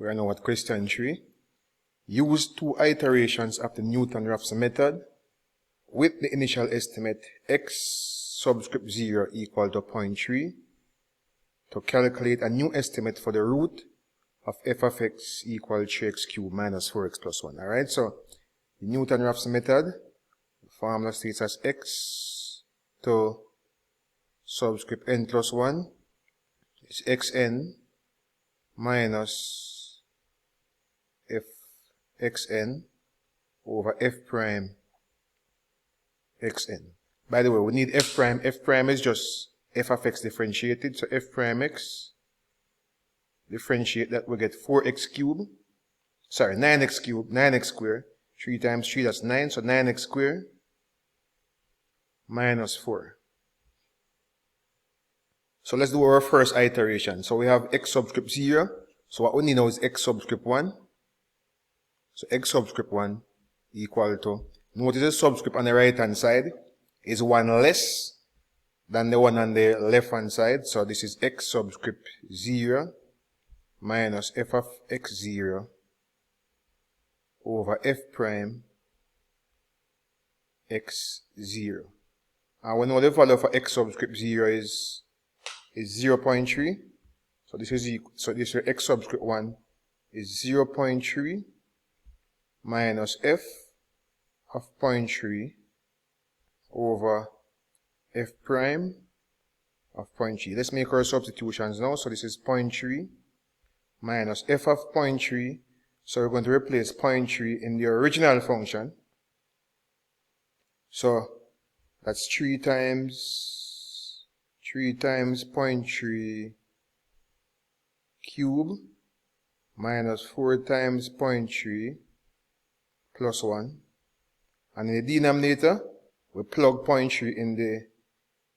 We are now at question 3. Use 2 iterations of the Newton-Raphson method with the initial estimate x subscript 0 equal to 0.3 to calculate a new estimate for the root of f of x equal 3x cubed minus 4x plus 1. Alright, so the Newton-Raphson method, the formula states as x to subscript n plus 1 is xn minus fxn over f prime xn. By the way, we need f prime. F prime is just f of x differentiated. So f prime x, differentiate that, we get 4x cubed. Sorry, 9x cubed, 9x squared. 3 times 3, that's 9. So 9x squared minus 4. So let's do our first iteration. So we have x subscript 0. So what we need now is x subscript 1. So x subscript 1 equal to, notice the subscript on the right hand side is 1 less than the one on the left hand side. So this is x subscript 0 minus f of x0 over f prime x0. And we know the value for x subscript 0 is 0.3. So this is x subscript 1 is 0.3 minus f of 0.3 over f prime of 0.3. Let's make our substitutions now. So this is 0.3 minus f of 0.3. So we're going to replace 0.3 in the original function. So that's 3 times 0.3 cube minus 4 times 0.3 plus 1. And in the denominator, we plug 0.3 in the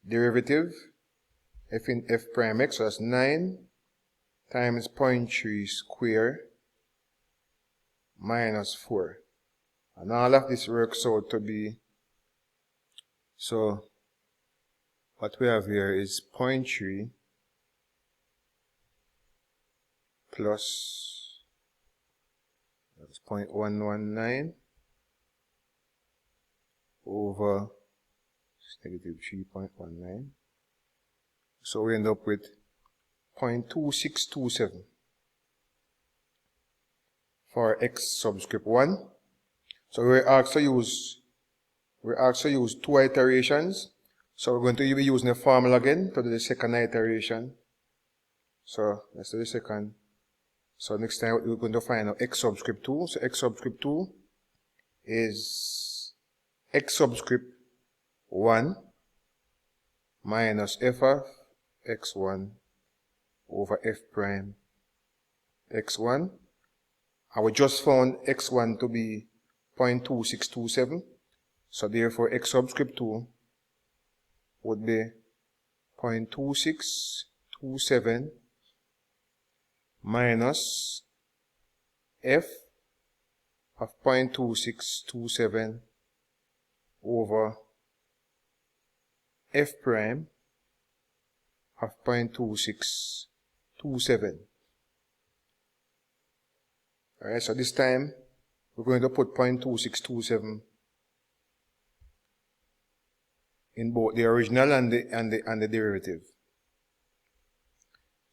derivative, f in f prime x, so that's 9 times 0.3 square minus 4. And all of this works out to be, so what we have here is 0.3 plus, that's 0.119 over negative 3.19. So we end up with 0.2627 for x subscript 1. So we're asked to use 2 iterations. So we're going to be using the formula again to do the second iteration. So let's do the second. So next time we're going to find out x subscript 2. So x subscript 2 is x subscript 1 minus f of x1 over f prime x1. And we just found x1 to be 0.2627. So therefore x subscript 2 would be 0.2627 minus f of 0.2627 over f prime of 0.2627. Alright, so this time we're going to put 0.2627 in both the original and the derivative.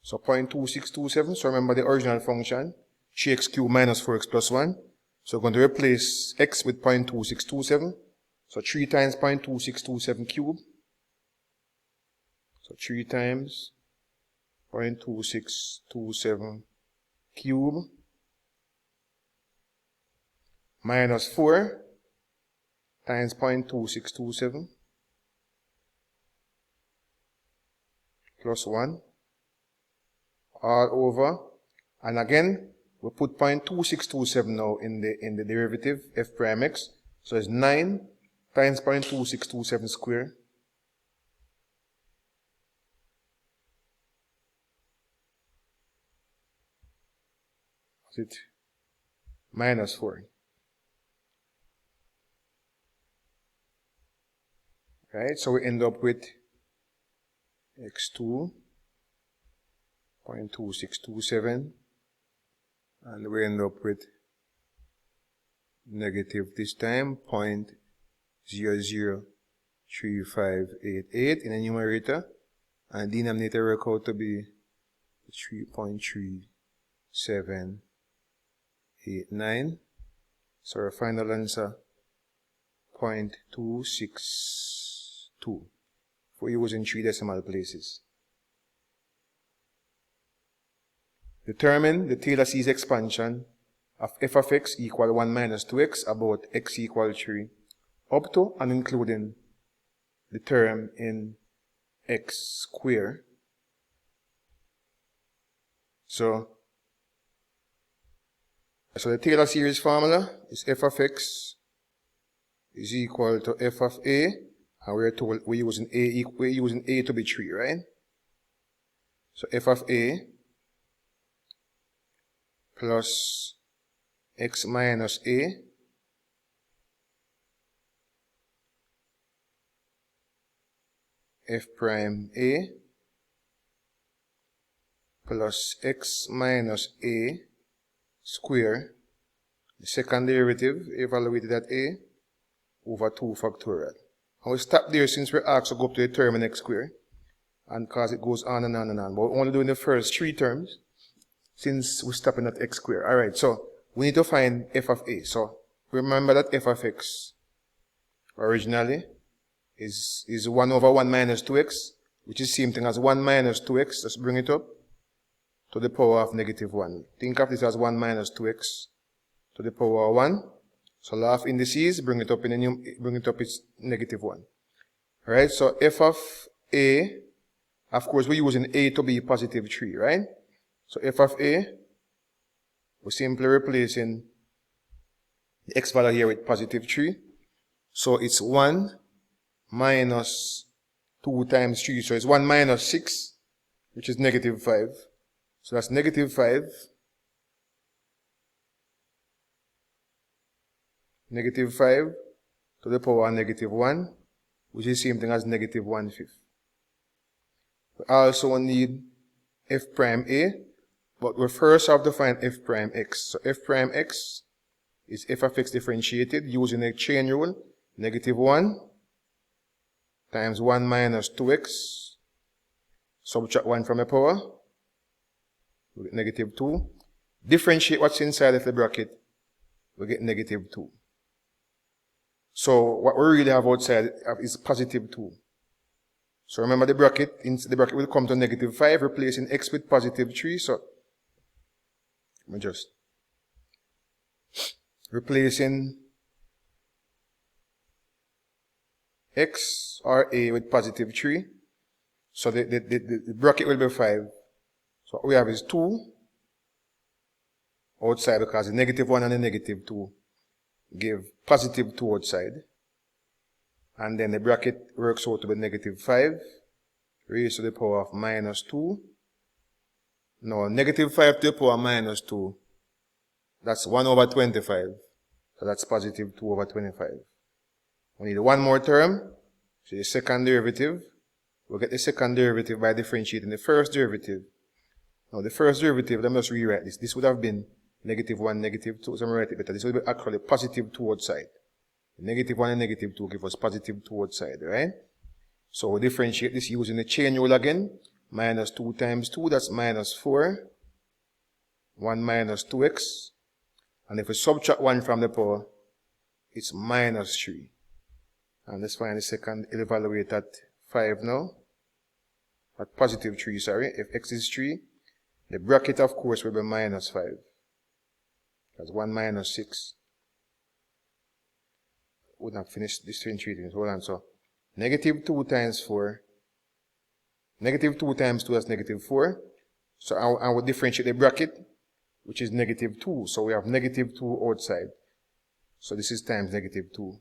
So 0.2627, so remember the original function, 3x cubed minus 4x plus 1. So we're going to replace x with 0.2627. So 3 times 0.2627 cubed. So 3 times 0.2627 cubed minus 4 times 0.2627 plus 1 all over, and again we put 0.2627 now in the derivative f prime x. So it's 9 times 0.2627 square minus 4. Right, so we end up with x2 0.2627 And we end up with negative this time 0.003588 in the numerator, and denominator work out to be 3.3789. So our final answer 0.262 for using 3 decimal places. Determine the Taylor series expansion of f of x equal 1 minus 2x about x equal 3 up to and including the term in x squared. So the Taylor series formula is f of x is equal to f of a, and we're told we're using a to be 3, right? So f of a plus x minus a f prime a plus x minus a square, the second derivative evaluated at a, over 2 factorial. And we'll stop there since we're asked to go up to the term in x squared, and because it goes on and on and on. But we're only doing the first 3 terms since we're stopping at x squared. Alright, so we need to find f of a. So remember that f of x originally is 1 over 1 minus 2x, which is the same thing as 1 minus 2x. Let's bring it up to the power of negative 1. Think of this as 1 minus 2x to the power of 1. So law of indices, bring it up it's negative 1. Alright, so f of a, of course we're using a to be positive 3, right? So f of a, we're simply replacing the x value here with positive 3. So it's 1 minus 2 times 3. So it's 1 minus 6, which is negative 5. So that's negative 5. Negative 5 to the power of negative 1, which is the same thing as negative 1/5. We also need f prime a, but we first have to find f prime x. So f prime x is f of x differentiated using the chain rule, negative 1 times 1 minus 2x, subtract 1 from the power, we get negative 2. Differentiate what's inside of the bracket, we get negative 2. So what we really have outside is positive 2. So remember the bracket will come to negative 5, replacing x with positive 3. So let me just replacing x or a with positive 3. So the bracket will be 5. So what we have is 2 outside, because the negative 1 and the negative 2 give positive 2 outside. And then the bracket works out to be negative 5 raised to the power of minus 2. Now, negative 5 to the power of minus 2, that's 1 over 25. So that's positive 2 over 25. We need one more term, so the second derivative. We'll get the second derivative by differentiating the first derivative. Now, the first derivative, let me just rewrite this. This would have been negative 1, negative 2. So I'm going to write it better. This will be actually positive 2 outside. Negative 1 and negative 2 give us positive 2 outside, right? So we differentiate this using the chain rule again. Minus 2 times 2, that's minus 4. 1 minus 2x. And if we subtract 1 from the power, it's minus 3. And let's find the second, evaluate at 5 now. At positive 3, sorry. If x is 3, the bracket, of course, will be minus 5. That's 1 minus 6. Would not finish differentiating. Hold on. So, negative 2 times 4. Negative 2 times 2 is negative 4. So, I will differentiate the bracket, which is negative 2. So, we have negative 2 outside. So, this is times negative 2.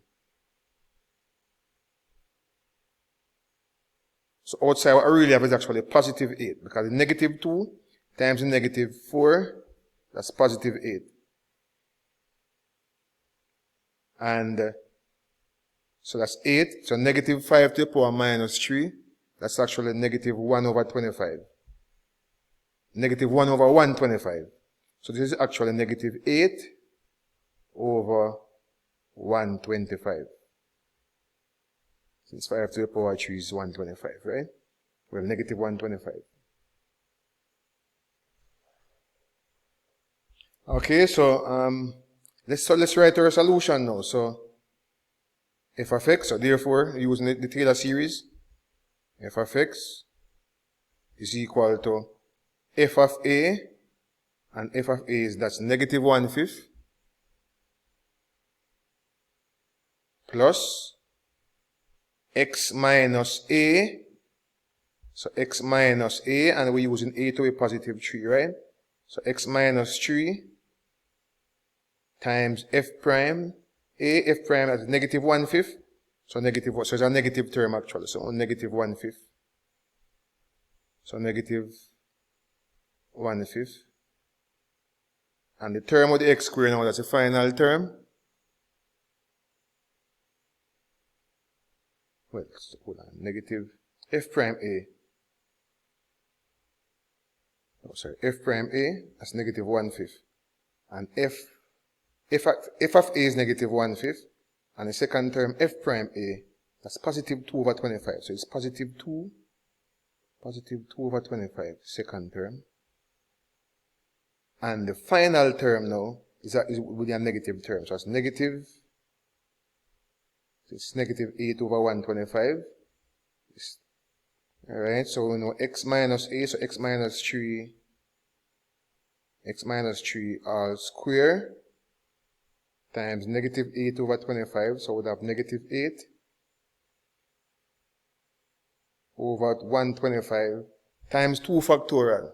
So, outside, what I really have is actually positive 8. Because the negative 2 times the negative 4, that's positive 8. And so that's 8. So negative 5 to the power minus 3. That's actually negative 1 over 25. Negative 1 over 125. So this is actually negative 8 over 125. Since 5 to the power 3 is 125, right? Well, negative 125. Okay, so let's write our solution now. So f of x, so therefore using the Taylor series, f of x is equal to f of a, and f of a is, that's negative 1/5 plus x minus a, so x minus a, and we're using a to be positive 3, right? So x minus 3 times f prime a, f prime is negative 1/5, so negative, so it's a negative term actually, so negative 1/5, so negative 1/5, and the term with the x squared now, that's the final term. Well, hold on, negative f prime a, oh sorry, f prime a, that's negative 1/5, and f of a is negative 1/5, and the second term f prime a, that's positive 2 over 25, so it's positive 2 over 25, second term. And the final term now is with a negative term, so it's negative, so it's negative 8 over 125. Alright, so we know x minus a, so x minus 3 all square times negative 8 over 25, so we'd have negative 8 over 125 times 2 factorial.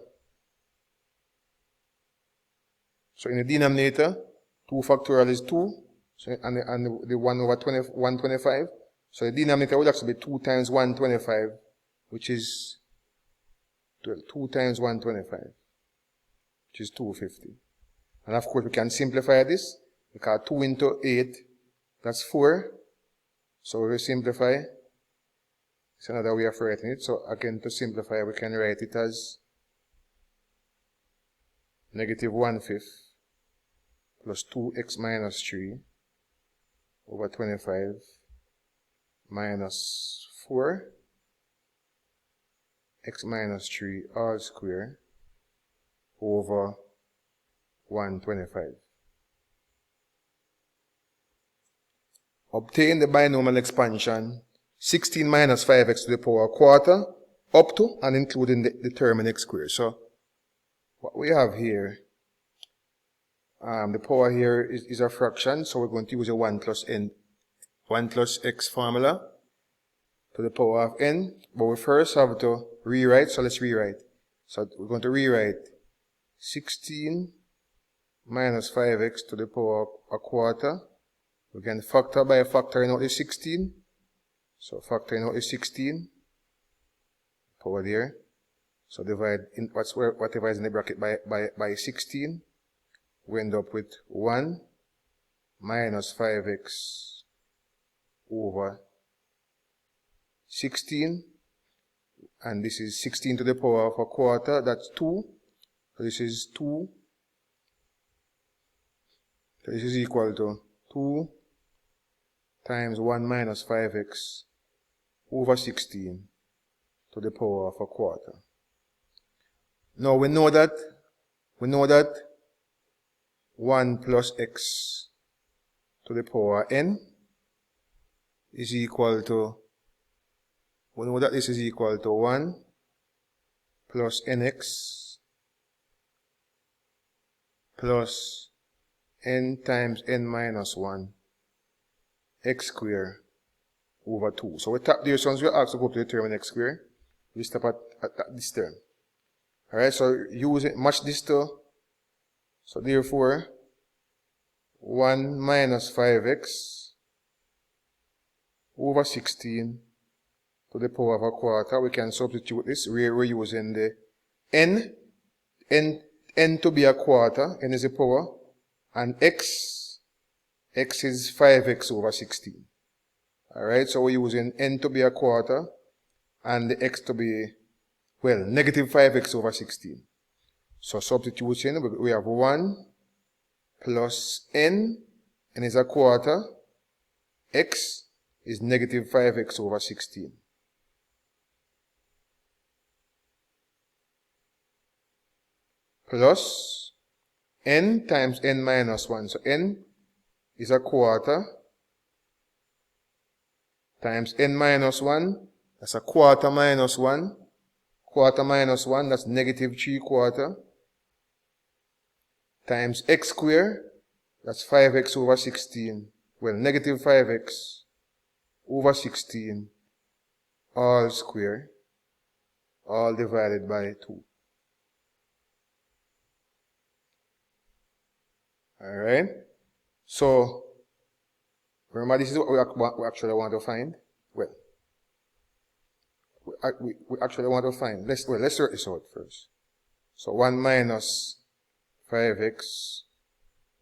So in the denominator, 2 factorial is 2, so, and the 1 over 125. So the denominator would actually be 2 times 125, which is 2 times 125, which is 250. And of course we can simplify this, because 2 into 8, that's 4. So we will simplify. It's another way of writing it. So again, to simplify, we can write it as negative 1/5 plus 2x minus 3 over 25 minus 4 x minus 3 all square over 125. Obtain the binomial expansion 16 minus 5x to the power a quarter up to and including the term in x squared. So what we have here, the power here is a fraction, so we're going to use a 1 plus x formula to the power of n, but we first have to rewrite, so let's rewrite. So we're going to rewrite 16 minus 5x to the power a quarter. We can factor by factoring out the 16. So factoring out the 16, power there. So divide in whatever is in the bracket by 16. We end up with 1 minus 5x over 16. And this is 16 to the power of a quarter, that's 2. So this is 2. So this is equal to 2 times 1 minus 5x over 16 to the power of a quarter. Now we know that 1 plus x to the power n is equal to, we know that this is equal to 1 plus nx plus n times n minus 1 x squared over 2. So we tap there, so once we ask to go up to the term in x squared, we stop at this term. Alright, so use it, match this to, so therefore 1 minus 5x over 16 to the power of a quarter. We can substitute this where we're using the n to be a quarter, n is a power, and x is 5x over 16. Alright, so we're using n to be a quarter and the x to be, well, negative 5x over 16. So substituting, we have 1 plus n is a quarter, x is negative 5x over 16. Plus n times n minus 1. So n is a quarter times n minus 1. That's a quarter minus 1. Quarter minus 1, that's negative 3 quarter. Times x squared, that's 5x over 16. Well, negative 5x over 16, all square, all divided by 2. Alright? So, remember this is what we actually want to find. Well, we actually want to find. Let's work this out first. So 1 minus 5x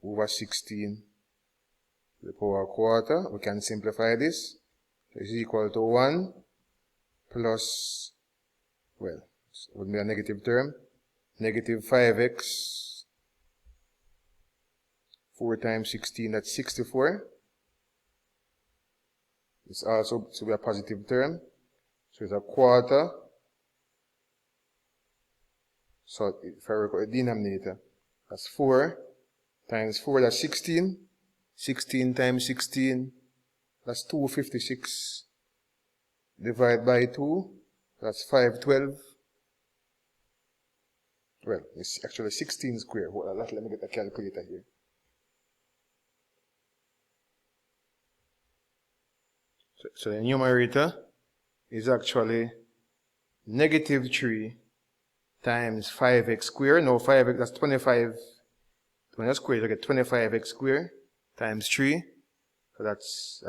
over 16 to the power quarter. We can simplify this. So this is equal to 1 plus, well, it would be a negative term, negative 5x, 4 times 16, that's 64. It's also to be a positive term. So it's a quarter. So if I recall the denominator, that's 4 times 4, that's 16. 16 times 16, that's 256. Divide by 2, that's 512. Well, it's actually 16 square. Hold on, let me get a calculator here. So the numerator is actually negative 3 times 5x squared. No, 5x, that's 25. When you square, you get 25x squared times 3. So that's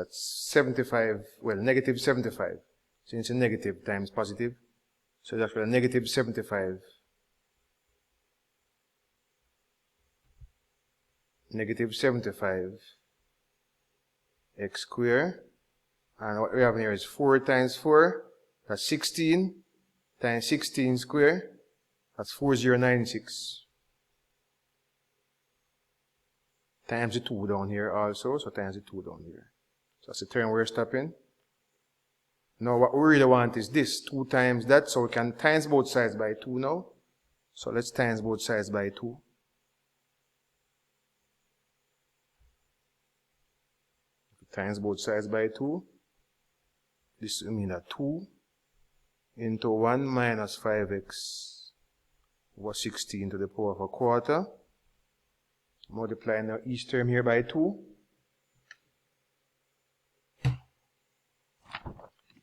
75, well, negative 75. Since it's a negative times positive. So it's actually negative 75. Negative 75 x squared. And what we have here is 4 times 4, that's 16, times 16 squared, that's 4096. Times the 2 down here also, so times the 2 down here. So that's the term we're stopping. Now what we really want is this, 2 times that, so we can times both sides by 2 now. So let's times both sides by 2. Times both sides by 2. This will mean that 2 into 1 minus 5x over 16 to the power of a quarter. Multiplying now each term here by 2.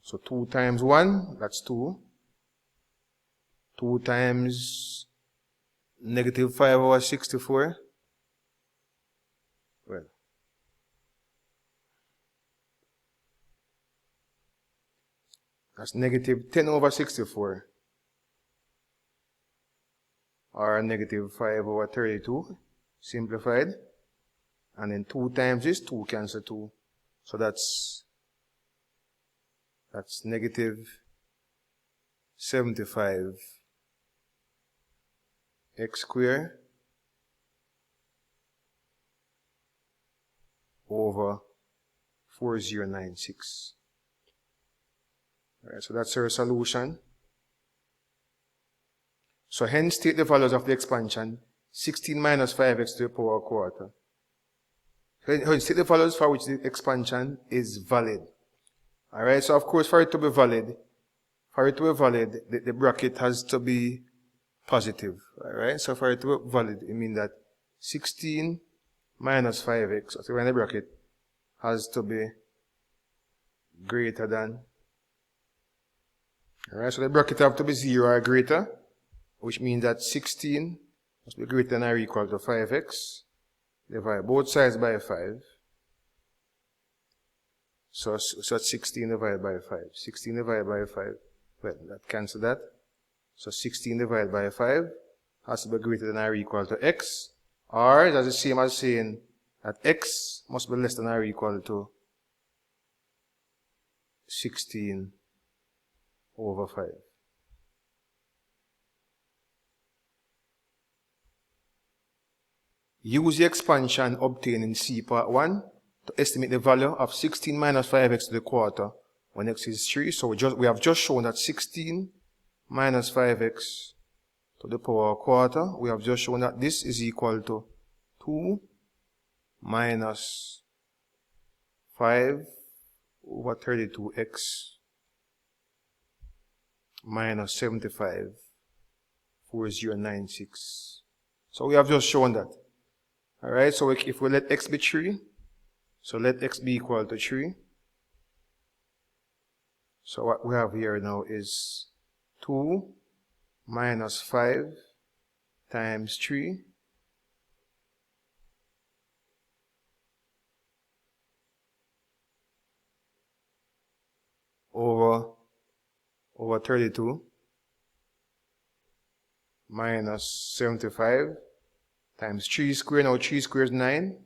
So 2 times 1, that's 2. 2 times negative 5 over 64. Well, that's negative 10 over 64. Or negative 5 over 32. Simplified. And then 2 times this, 2 cancel 2. So that's negative 75 x squared over 4096. Alright, so that's our solution. So hence take the values of the expansion, 16 minus 5x to the power quarter. Hence take the values for which the expansion is valid. Alright, so of course for it to be valid, the bracket has to be positive. Alright, so for it to be valid, it means that 16 minus 5x, so when the bracket has to be greater than. Alright, so the bracket have to be 0 or greater, which means that 16 must be greater than or equal to 5x. Divide both sides by 5. So that's 16 divided by 5. 16 divided by 5. Well, that cancel that. So 16 divided by 5 has to be greater than or equal to x. Or that's the same as saying that x must be less than or equal to 16 over 5. Use the expansion obtained in C part 1 to estimate the value of 16 minus 5x to the quarter when x is 3. So we have just shown that 16 minus 5x to the power quarter, we have just shown that this is equal to 2 minus 5 over 32x minus 75, 4096. So we have just shown that. Alright, so if we let x be 3, so let x be equal to 3. So what we have here now is 2 minus 5 times 3 over 32 minus 75 times 3 squared. Now 3 squared is 9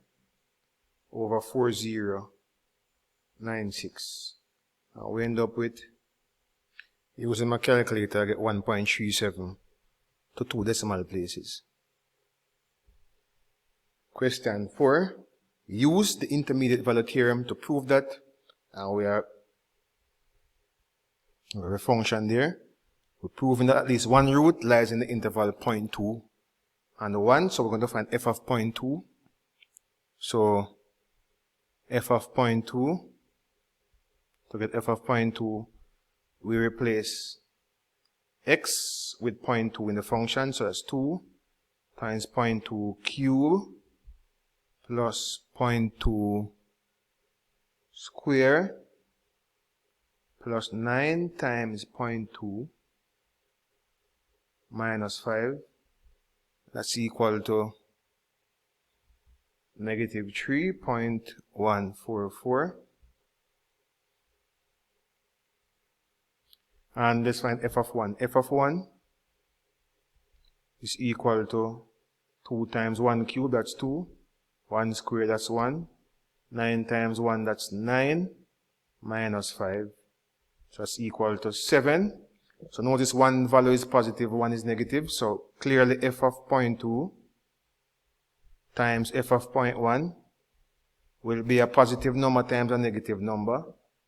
over 4096. Now we end up with, using my calculator, I get 1.37 to 2 decimal places. Question 4. Use the intermediate value theorem to prove that, and we have a function there. We're proving that at least one root lies in the interval 0.2 and 1. So we're going to find f of 0.2. So f of 0.2, to get f of 0.2, we replace x with 0.2 in the function. So that's 2 times 0.2 cube plus 0.2 square plus 9 times 0.2 minus 5. That's equal to negative 3.144. And let's find f of 1. F of 1 is equal to 2 times 1 cube, that's 2. 1 squared, that's 1. 9 times 1, that's 9, minus 5. So that's equal to 7. So notice one value is positive, one is negative. So clearly f of 0.2 times f of 0.1 will be a positive number times a negative number.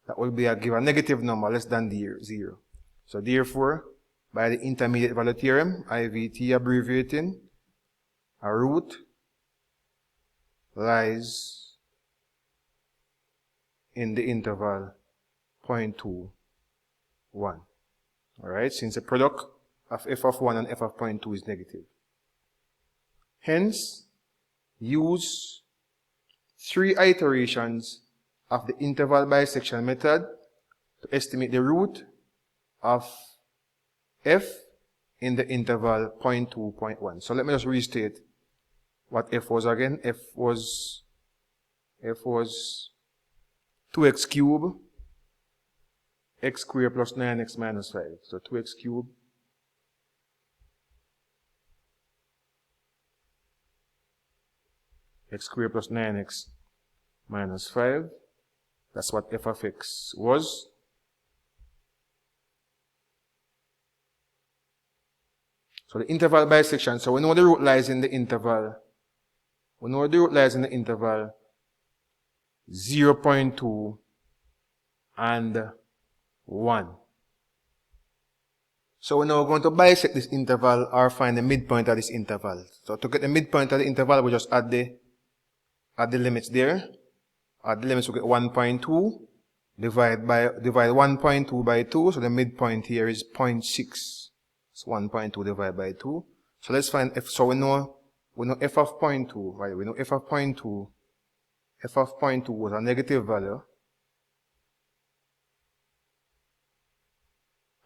That will be give a negative number less than 0. So therefore, by the intermediate value theorem, IVT abbreviating, a root lies in the interval 0.2, 1. Alright, since the product of f of 1 and f of 0.2 is negative. Hence, use 3 iterations of the interval bisection method to estimate the root of f in the interval 0.2, 0.1. So let me just restate what f was again. F was 2x cubed x squared plus 9x minus 5. So 2x cubed x squared plus 9x minus 5. That's what f of x was. So the interval bisection, so we know the root lies in the interval. We know the root lies in the interval 0.2 and 1. So we're now going to bisect this interval or find the midpoint of this interval. So to get the midpoint of the interval, we just add the limits there. Add the limits, we get 1.2. Divide 1.2 by 2. So the midpoint here is 0.6. It's 1.2 divided by 2. So let's find f. So we know f of 0.2. Right? We know f of 0.2. F of 0.2 was a negative value.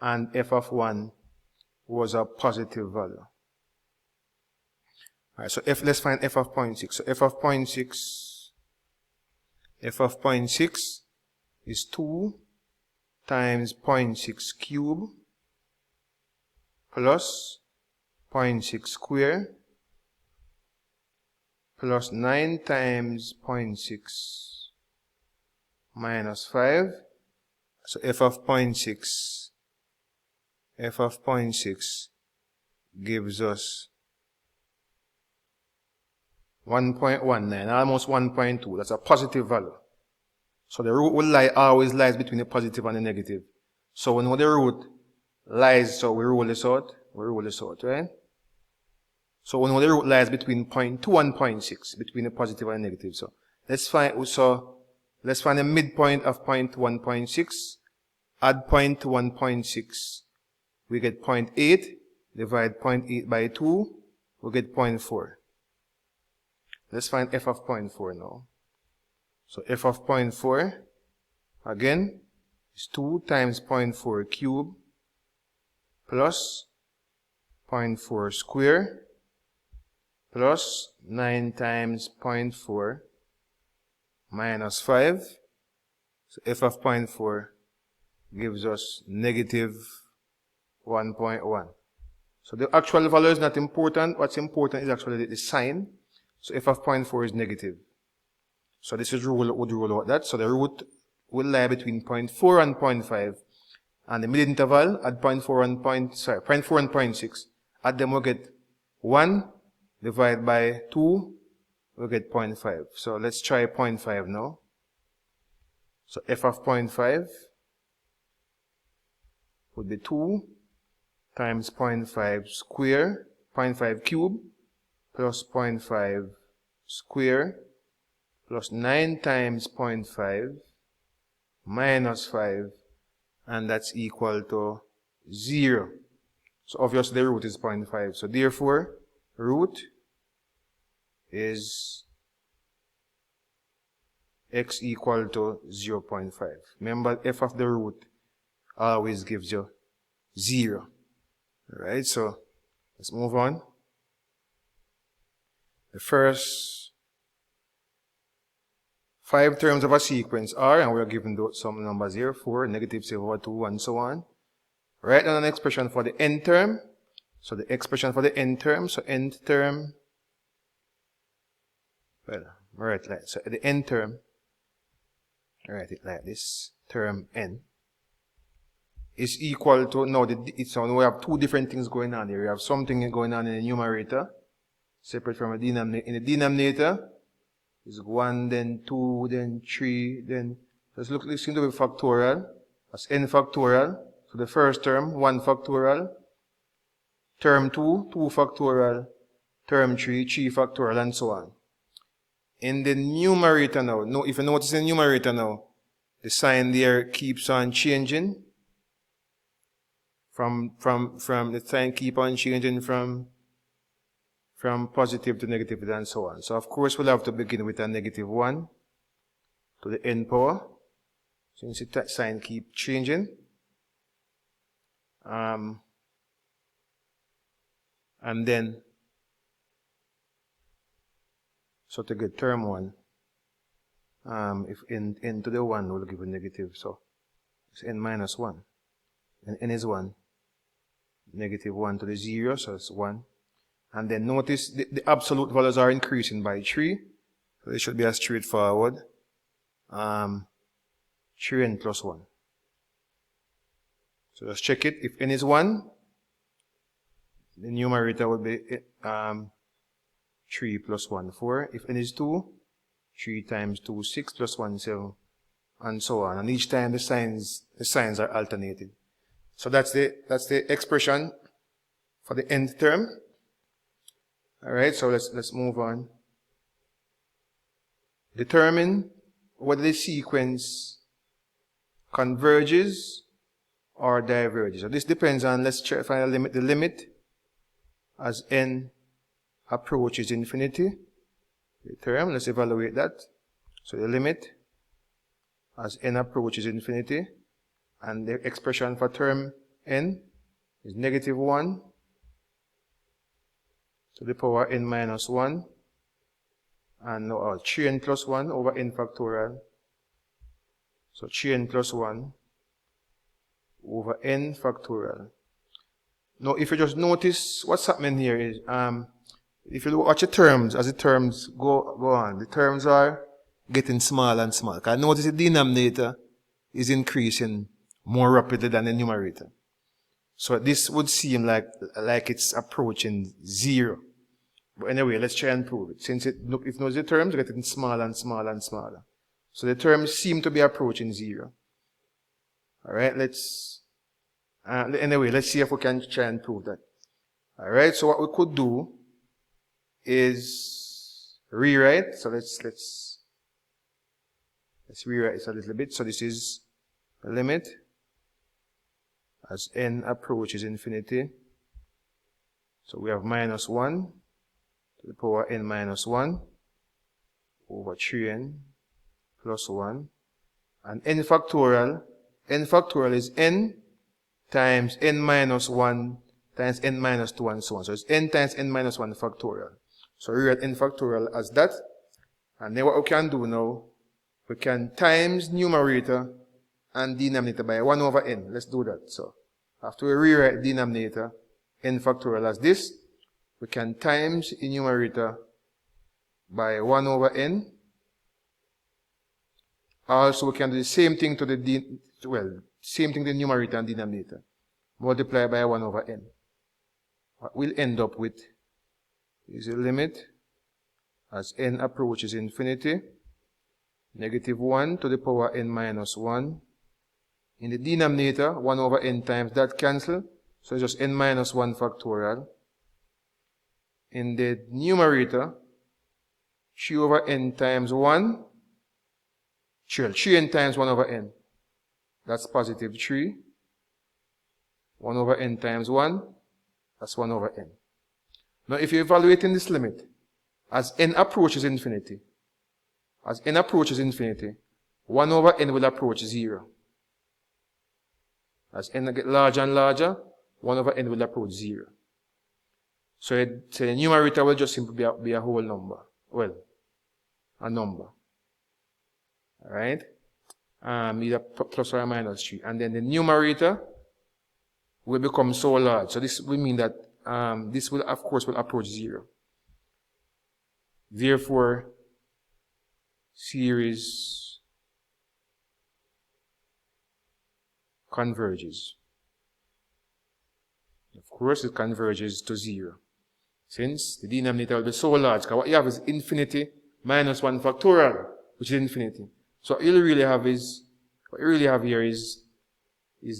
And f of 1 was a positive value. Alright, so let's find f of 0.6. So f of 0.6 is 2 times 0.6 cube plus 0.6 square plus 9 times 0.6 minus 5. So f of 0.6 gives us 1.19, almost 1.2. That's a positive value. So the root will always lies between the positive and the negative. So we know the root lies, so we rule this out, right? So we know the root lies between 0.2 and 0.6, between the positive and the negative. So let's find the midpoint of 0.2 and 0.6. Add 0.2 and 0.6. We get 0.8. Divide 0.8 by 2. We get 0.4. Let's find f of 0.4 now. So f of 0.4, again, is 2 times 0.4 cubed plus 0.4 square plus 9 times 0.4 minus 5. So f of 0.4 gives us negative 1.1. So the actual value is not important. What's important is actually the sign. So f of 0.4 is negative. So this is would rule out that. So the root will lie between 0.4 and 0.5. And the mid interval at 0.4 and 0.6. Add them, we'll get 1 divided by 2, we'll get 0.5. So let's try 0.5 now. So f of 0.5 would be 2 times 0.5 square, 0.5 cube, plus 0.5 square, plus 9 times 0.5 minus 5, and that's equal to 0. So obviously the root is 0.5. So therefore, root is x equal to 0.5. Remember, f of the root always gives you 0. Alright, so let's move on. The first 5 terms of a sequence are, and we're given some numbers here, 4, negative 7/2, and so on. Write down an expression for the nth term. So the expression for the nth term, so nth term, well, write like, so the nth term, write it like this, term n, is equal to, now we have two different things going on here. We have something going on in the numerator, separate from the denominator. In the denominator, is 1, then 2, then 3, then, let's look, this seems to be factorial. That's n factorial. So the first term, 1 factorial. Term 2, 2 factorial. Term 3, 3 factorial, and so on. In the numerator now, if you notice in the numerator now, the sign there keeps on changing. From the sign keep on changing from positive to negative and so on. So of course we'll have to begin with a negative 1 to the n power, since the sign keep changing. And then, so to get term 1, if n to the 1 will give a negative, so it's n minus 1. And n is 1. Negative 1 to the 0, so it's 1. And then notice the absolute values are increasing by 3. So it should be as straightforward. 3n plus 1. So let's check it. If n is 1, the numerator will be 3 plus 1, 4. If n is 2, 3 times 2, 6 plus 1, 7, and so on. And each time the signs are alternated. So that's the expression for the nth term. Alright, so let's move on. Determine whether the sequence converges or diverges. So this depends on, let's try to find a limit. The limit as n approaches infinity. The term, let's evaluate that. So the limit as n approaches infinity, and the expression for term n is negative 1 to the power n minus 1, and 3n plus 1 over n factorial. So 3n plus 1 over n factorial. Now if you just notice what's happening here is, if you watch the terms, as the terms go on, the terms are getting smaller and smaller. Because notice the denominator is increasing more rapidly than the numerator. So this would seem like it's approaching 0. But anyway, let's try and prove it. Since it knows the terms, it's getting smaller and smaller and smaller. So the terms seem to be approaching 0. Alright, anyway, let's see if we can try and prove that. Alright, so what we could do is rewrite. So let's rewrite this a little bit. So this is the limit as n approaches infinity. So we have minus 1 to the power n minus 1 over 3n plus 1. And n factorial is n times n minus 1 times n minus 2 and so on. So it's n times n minus 1 factorial. So we write n factorial as that. And then what we can do now, we can times numerator and denominator by 1 over n. Let's do that. So after we rewrite denominator, n factorial as this, we can times the numerator by 1 over n. Also, we can do the same thing to the numerator and denominator. Multiply by 1 over n. What we'll end up with is a limit as n approaches infinity, negative 1 to the power n minus 1. In the denominator, 1 over n times that cancel. So it's just n minus 1 factorial. In the numerator, 3 over n times 1. 3n times 1 over n. That's positive 3. 1 over n times 1. That's 1 over n. Now if you're evaluating this limit, as n approaches infinity, 1 over n will approach 0. As n get larger and larger, 1 over n will approach 0. So the numerator will just simply be a whole number. Well, a number. Alright? Either plus or minus 3. And then the numerator will become so large. So this will mean that this will, of course, will approach 0. Therefore, series converges. Of course, it converges to 0. Since the denominator will be so large, because what you have is infinity minus 1 factorial, which is infinity. So what you really have here is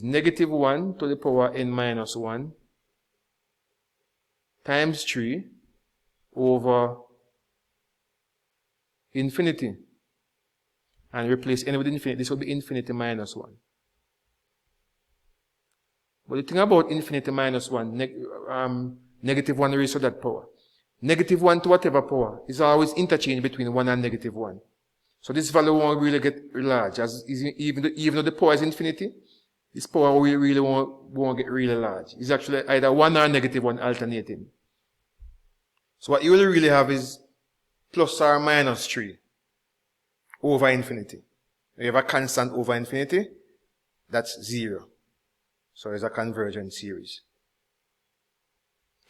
negative 1 to the power n minus 1 times 3 over infinity. And replace n with infinity. This will be infinity minus 1. But the thing about infinity minus 1, negative 1 raised to that power. Negative 1 to whatever power is always interchange between 1 and negative 1. So this value won't really get large. Even though the power is infinity, this power really won't get really large. It's actually either 1 or negative 1 alternating. So what you will really have is plus or minus 3 over infinity. You have a constant over infinity, that's 0. So it's a convergent series.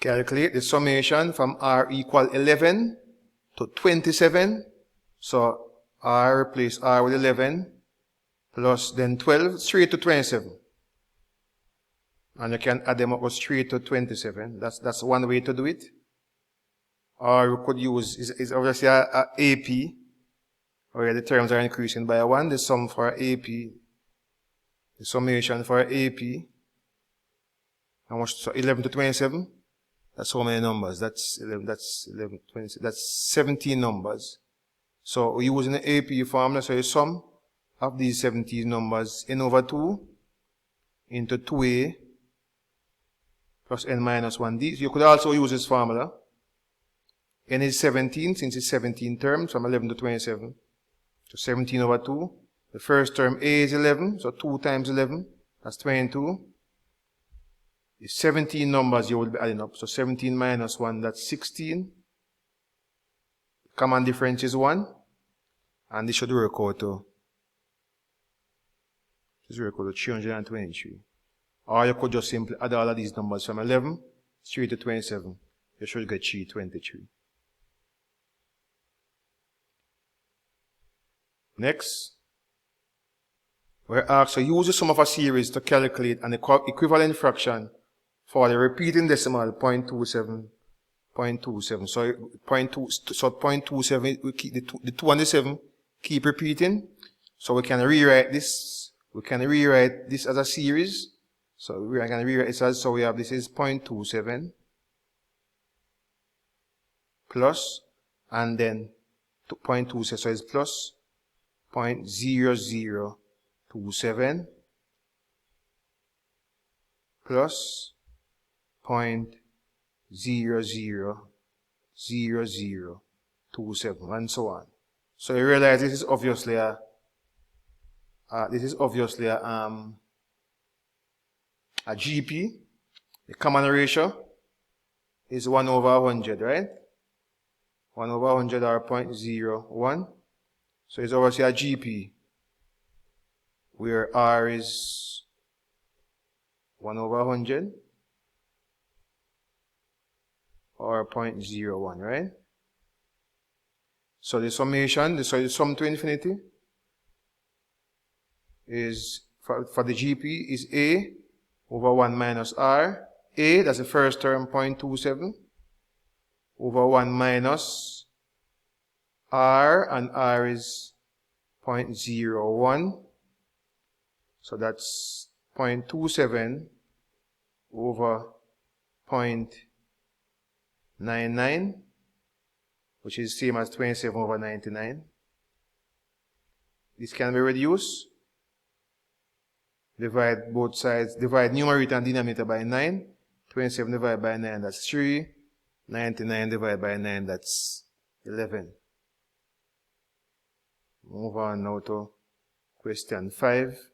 Calculate the summation from r equal 11 to 27. So r replace r with 11 plus then 12 straight to 27. And you can add them up straight to 27. That's one way to do it. Or you could use, is obviously a AP, where the terms are increasing by 1. The sum for AP, the summation for AP, how much? So 11 to 27. That's how many numbers? That's 11, 27. That's 17 numbers. So we're using the AP formula. So you sum of these 17 numbers n over 2 into 2a plus n minus 1d. So you could also use this formula. N is 17, since it's 17 terms from 11 to 27. So 17 over 2. The first term a is 11, so 2 times 11, that's 22. It's 17 numbers you will be adding up. So 17 minus 1, that's 16. Common difference is 1. And this should work out to 323. Or you could just simply add all of these numbers from 11 straight to 27. You should get 323. Next, we're asked to use the sum of a series to calculate an equivalent fraction for the repeating decimal 0.27, 0.27. So 0.27, we keep the 2 and the 7 keep repeating. So we can rewrite this. We can rewrite this as a series. So we are going to rewrite this as, so we have, this is 0.27 plus, and then 0.27, so it's plus 0.0027 plus 0.000027, and so on. So you realize this is obviously a GP. The common ratio is 1 over 100, right? 1 over 100 or 0.01. So it's obviously a GP where R is 1 over 100 or 0.01, right? So the summation, so the sum to infinity is, for the GP, is A over 1 minus R. A, that's the first term, 0.27, over 1 minus R, and R is 0.01. So that's 0.27 over 0.99, which is same as 27 over 99. This can be reduced. Divide both sides, divide numerator and denominator by 9. 27 divided by 9, that's 3. 99 divided by 9, that's 11. Move on now to question 5.